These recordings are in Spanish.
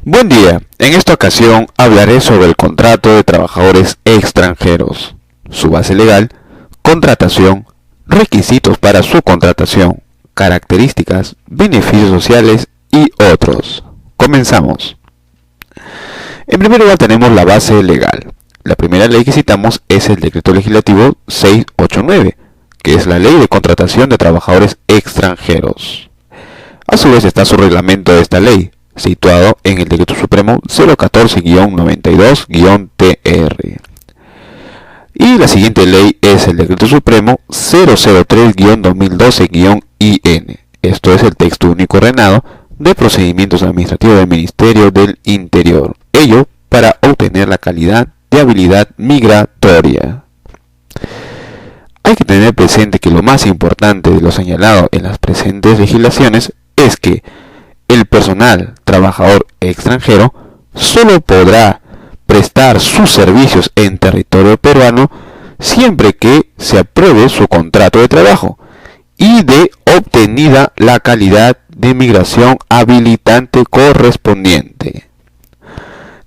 Buen día, en esta ocasión hablaré sobre el contrato de trabajadores extranjeros, su base legal, contratación, requisitos para su contratación, características, beneficios sociales y otros. Comenzamos. En primer lugar tenemos la base legal. La primera ley que citamos es el Decreto Legislativo 689, que es la Ley de Contratación de Trabajadores Extranjeros. A su vez está su reglamento de esta ley, situado en el Decreto Supremo 014-92-TR. Y la siguiente ley es el Decreto Supremo 003-2012-IN. Esto es el Texto Único Ordenado de Procedimientos Administrativos del Ministerio del Interior. Ello para obtener la calidad de habilidad migratoria. Hay que tener presente que lo más importante de lo señalado en las presentes legislaciones es que el personal trabajador extranjero solo podrá prestar sus servicios en territorio peruano siempre que se apruebe su contrato de trabajo y de obtenida la calidad de migración habilitante correspondiente.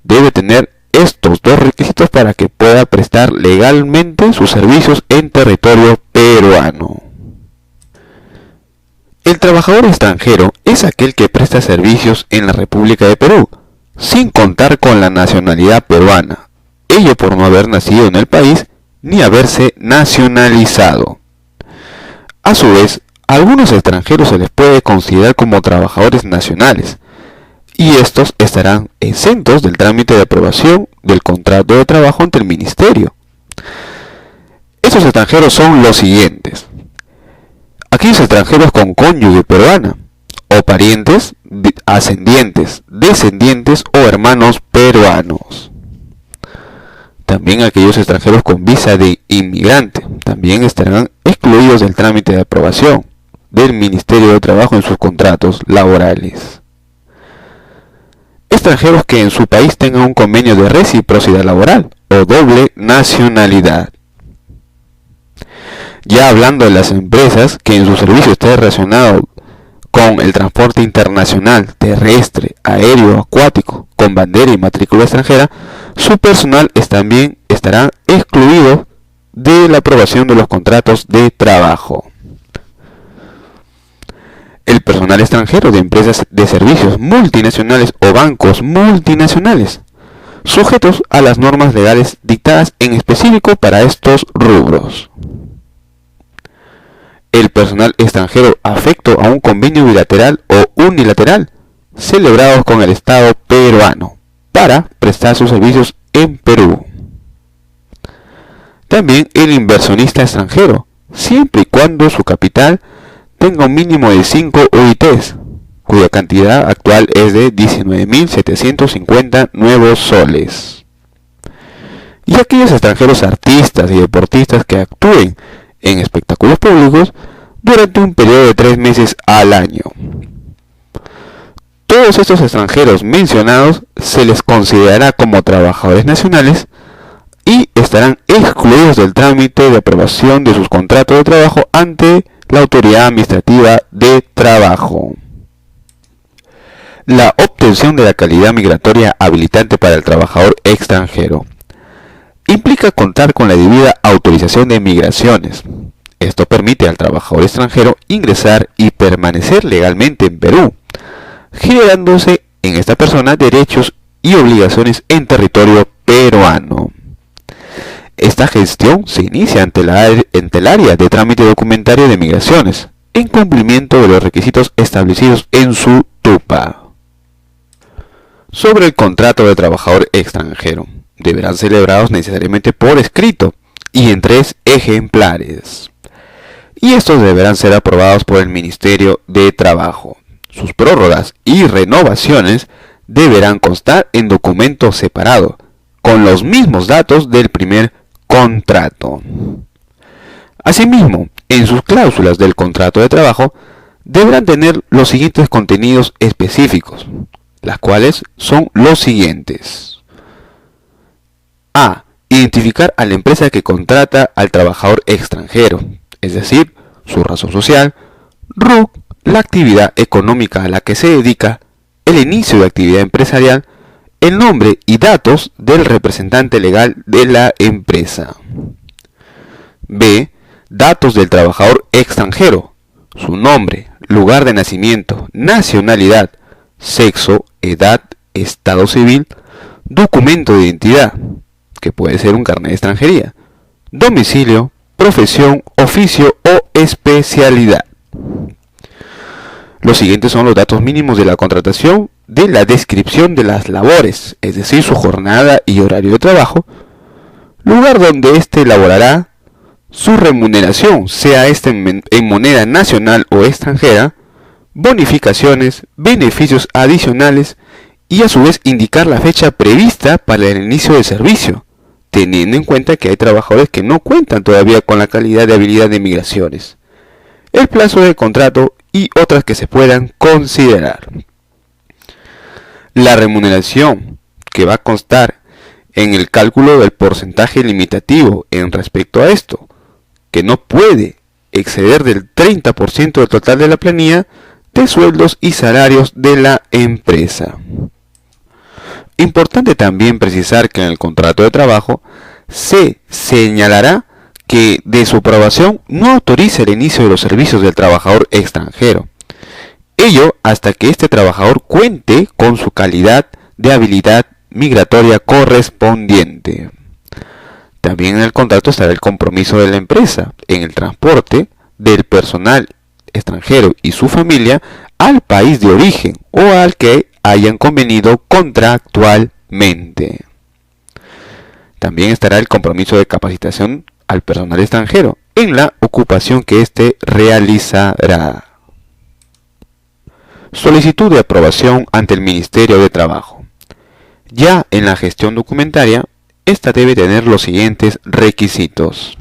Debe tener estos dos requisitos para que pueda prestar legalmente sus servicios en territorio peruano. El trabajador extranjero es aquel que presta servicios en la República de Perú, sin contar con la nacionalidad peruana, ello por no haber nacido en el país ni haberse nacionalizado. A su vez, a algunos extranjeros se les puede considerar como trabajadores nacionales, y estos estarán exentos del trámite de aprobación del contrato de trabajo ante el Ministerio. Estos extranjeros son los siguientes: aquellos extranjeros con cónyuge peruana, o parientes, ascendientes, descendientes o hermanos peruanos. También aquellos extranjeros con visa de inmigrante, también estarán excluidos del trámite de aprobación del Ministerio de Trabajo en sus contratos laborales. Extranjeros que en su país tengan un convenio de reciprocidad laboral o doble nacionalidad. Ya hablando de las empresas que en su servicio esté relacionado con el transporte internacional, terrestre, aéreo, acuático, con bandera y matrícula extranjera, su personal también estará excluido de la aprobación de los contratos de trabajo. El personal extranjero de empresas de servicios multinacionales o bancos multinacionales, sujetos a las normas legales dictadas en específico para estos rubros. El personal extranjero afecto a un convenio bilateral o unilateral celebrados con el Estado peruano para prestar sus servicios en Perú. También el inversionista extranjero, siempre y cuando su capital tenga un mínimo de 5 UITs, cuya cantidad actual es de 19.750 nuevos soles. Y aquellos extranjeros artistas y deportistas que actúen en espectáculos públicos durante un periodo de 3 meses al año. Todos estos extranjeros mencionados se les considerará como trabajadores nacionales y estarán excluidos del trámite de aprobación de sus contratos de trabajo ante la Autoridad Administrativa de Trabajo. La obtención de la calidad migratoria habilitante para el trabajador extranjero implica contar con la debida autorización de migraciones. Esto permite al trabajador extranjero ingresar y permanecer legalmente en Perú, generándose en esta persona derechos y obligaciones en territorio peruano. Esta gestión se inicia ante el área de trámite documentario de migraciones, en cumplimiento de los requisitos establecidos en su TUPA. Sobre el contrato de trabajador extranjero, deberán ser celebrados necesariamente por escrito y en 3 ejemplares. Y estos deberán ser aprobados por el Ministerio de Trabajo. Sus prórrogas y renovaciones deberán constar en documento separado, con los mismos datos del primer contrato. Asimismo, en sus cláusulas del contrato de trabajo deberán tener los siguientes contenidos específicos, las cuales son los siguientes. A. Identificar a la empresa que contrata al trabajador extranjero, es decir, su razón social, RUC, la actividad económica a la que se dedica, el inicio de actividad empresarial, el nombre y datos del representante legal de la empresa. B. Datos del trabajador extranjero: su nombre, lugar de nacimiento, nacionalidad, sexo, edad, estado civil, documento de identidad, que puede ser un carnet de extranjería, domicilio, profesión, oficio o especialidad. Los siguientes son los datos mínimos de la contratación, de la descripción de las labores, es decir, su jornada y horario de trabajo, lugar donde éste laborará, su remuneración, sea esta en moneda nacional o extranjera, bonificaciones, beneficios adicionales y a su vez indicar la fecha prevista para el inicio del servicio, teniendo en cuenta que hay trabajadores que no cuentan todavía con la calidad de habilidad de migraciones, el plazo del contrato y otras que se puedan considerar. La remuneración, que va a constar en el cálculo del porcentaje limitativo en respecto a esto, que no puede exceder del 30% del total de la planilla de sueldos y salarios de la empresa. Importante también precisar que en el contrato de trabajo se señalará que de su aprobación no autoriza el inicio de los servicios del trabajador extranjero. Ello hasta que este trabajador cuente con su calidad de habilidad migratoria correspondiente. También en el contrato estará el compromiso de la empresa en el transporte del personal extranjero y su familia al país de origen o al que hayan convenido contractualmente. También estará el compromiso de capacitación al personal extranjero en la ocupación que éste realizará. Solicitud de aprobación ante el Ministerio de Trabajo. Ya en la gestión documentaria, esta debe tener los siguientes requisitos: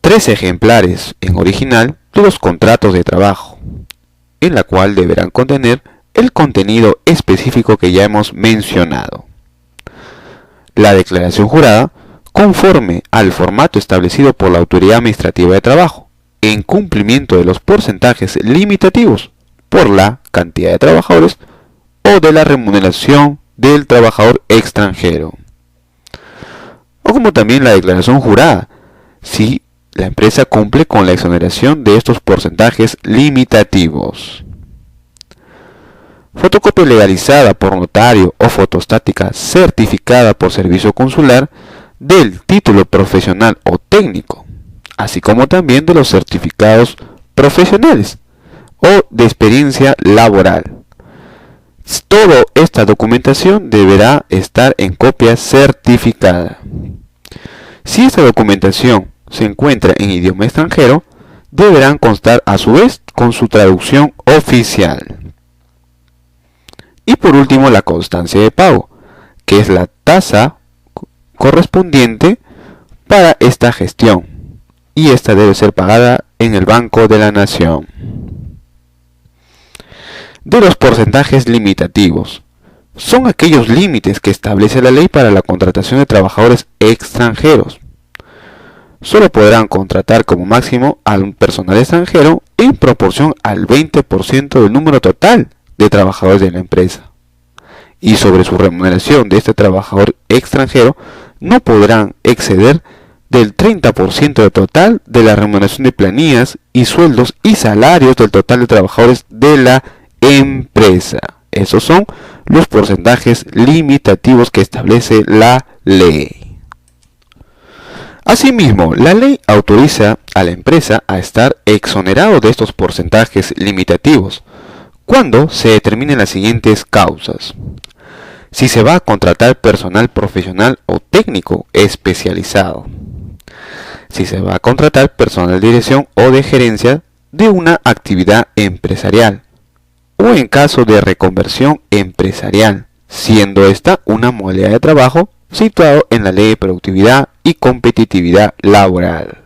3 ejemplares en original de los contratos de trabajo, en la cual deberán contener el contenido específico que ya hemos mencionado. La declaración jurada conforme al formato establecido por la Autoridad Administrativa de Trabajo, en cumplimiento de los porcentajes limitativos por la cantidad de trabajadores o de la remuneración del trabajador extranjero. O como también la declaración jurada, si la empresa cumple con la exoneración de estos porcentajes limitativos. Fotocopia legalizada por notario o fotostática certificada por servicio consular del título profesional o técnico, así como también de los certificados profesionales o de experiencia laboral. Toda esta documentación deberá estar en copia certificada. Si esta documentación se encuentra en idioma extranjero, deberán constar a su vez con su traducción oficial. Y por último, la constancia de pago, que es la tasa correspondiente para esta gestión, y esta debe ser pagada en el Banco de la Nación. De los porcentajes limitativos, son aquellos límites que establece la ley para la contratación de trabajadores extranjeros. Solo podrán contratar como máximo al personal extranjero en proporción al 20% del número total de trabajadores de la empresa. Y sobre su remuneración de este trabajador extranjero no podrán exceder del 30% del total de la remuneración de planillas y sueldos y salarios del total de trabajadores de la empresa. Esos son los porcentajes limitativos que establece la ley. Asimismo, la ley autoriza a la empresa a estar exonerado de estos porcentajes limitativos cuando se determinen las siguientes causas: si se va a contratar personal profesional o técnico especializado, si se va a contratar personal de dirección o de gerencia de una actividad empresarial, o en caso de reconversión empresarial, siendo esta una modalidad de trabajo situado en la Ley de Productividad y Competitividad Laboral.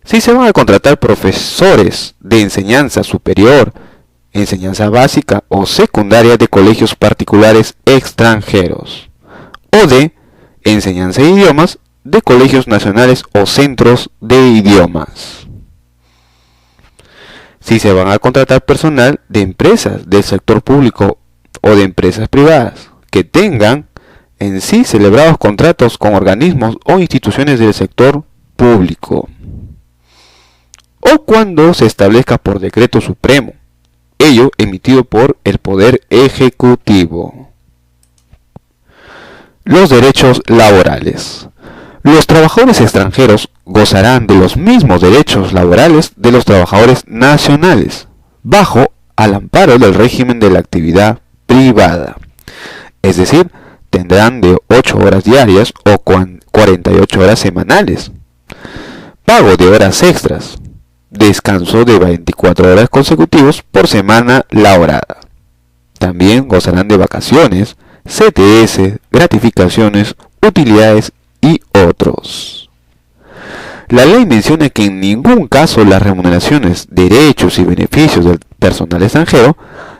Si se van a contratar profesores de enseñanza superior, enseñanza básica o secundaria de colegios particulares extranjeros, o de enseñanza de idiomas de colegios nacionales o centros de idiomas. si se van a contratar personal de empresas del sector público o de empresas privadas que tengan en sí celebrados contratos con organismos o instituciones del sector público, o cuando se establezca por decreto supremo, ello emitido por el Poder Ejecutivo. Los derechos laborales. Los trabajadores extranjeros gozarán de los mismos derechos laborales de los trabajadores nacionales, bajo al amparo del régimen de la actividad privada. Es decir, tendrán de 8 horas diarias o 48 horas semanales, pago de horas extras, descanso de 24 horas consecutivos por semana laborada. También gozarán de vacaciones, CTS, gratificaciones, utilidades y otros. La ley menciona que en ningún caso las remuneraciones, derechos y beneficios del personal extranjero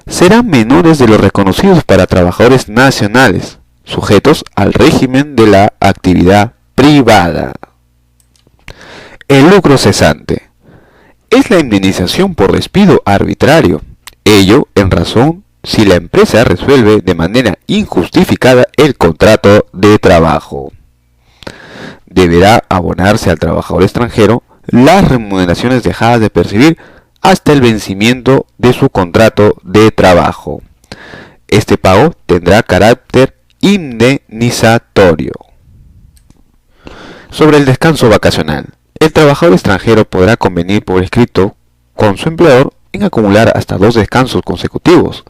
serán menores de los reconocidos para trabajadores nacionales, sujetos al régimen de la actividad privada. El lucro cesante es la indemnización por despido arbitrario, ello en razón si la empresa resuelve de manera injustificada el contrato de trabajo. Deberá abonarse al trabajador extranjero las remuneraciones dejadas de percibir hasta el vencimiento de su contrato de trabajo. Este pago tendrá carácter indemnizatorio. Sobre el descanso vacacional, el trabajador extranjero podrá convenir por escrito con su empleador en acumular hasta 2 descansos consecutivos,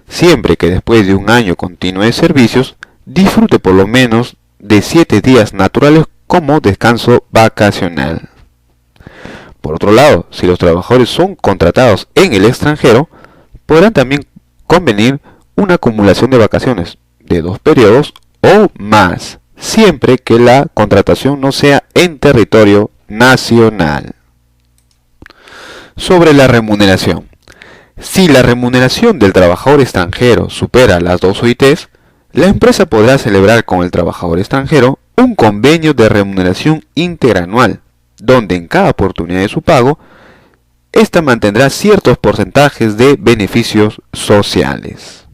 siempre que después de un año continuo de servicios disfrute por lo menos de 7 días naturales como descanso vacacional. Por otro lado, si los trabajadores son contratados en el extranjero, podrán también convenir una acumulación de vacaciones de 2 periodos o más, siempre que la contratación no sea en territorio nacional. Sobre la remuneración. Si la remuneración del trabajador extranjero supera las 2 OITs, la empresa podrá celebrar con el trabajador extranjero un convenio de remuneración interanual, donde en cada oportunidad de su pago, ésta mantendrá ciertos porcentajes de beneficios sociales.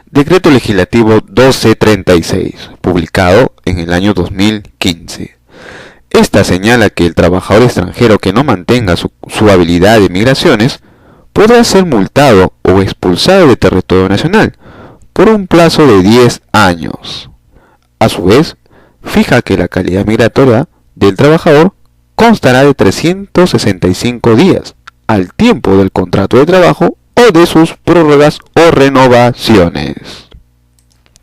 Decreto Legislativo 1236, publicado en el año 2015. Esta señala que el trabajador extranjero que no mantenga su habilidad de migraciones podrá ser multado o expulsado del territorio nacional por un plazo de 10 años. A su vez, fija que la calidad migratoria del trabajador constará de 365 días al tiempo del contrato de trabajo o de sus prórrogas o renovaciones.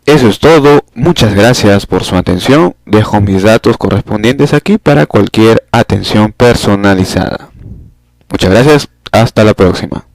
Eso es todo, muchas gracias por su atención, dejo mis datos correspondientes aquí para cualquier atención personalizada. Muchas gracias, hasta la próxima.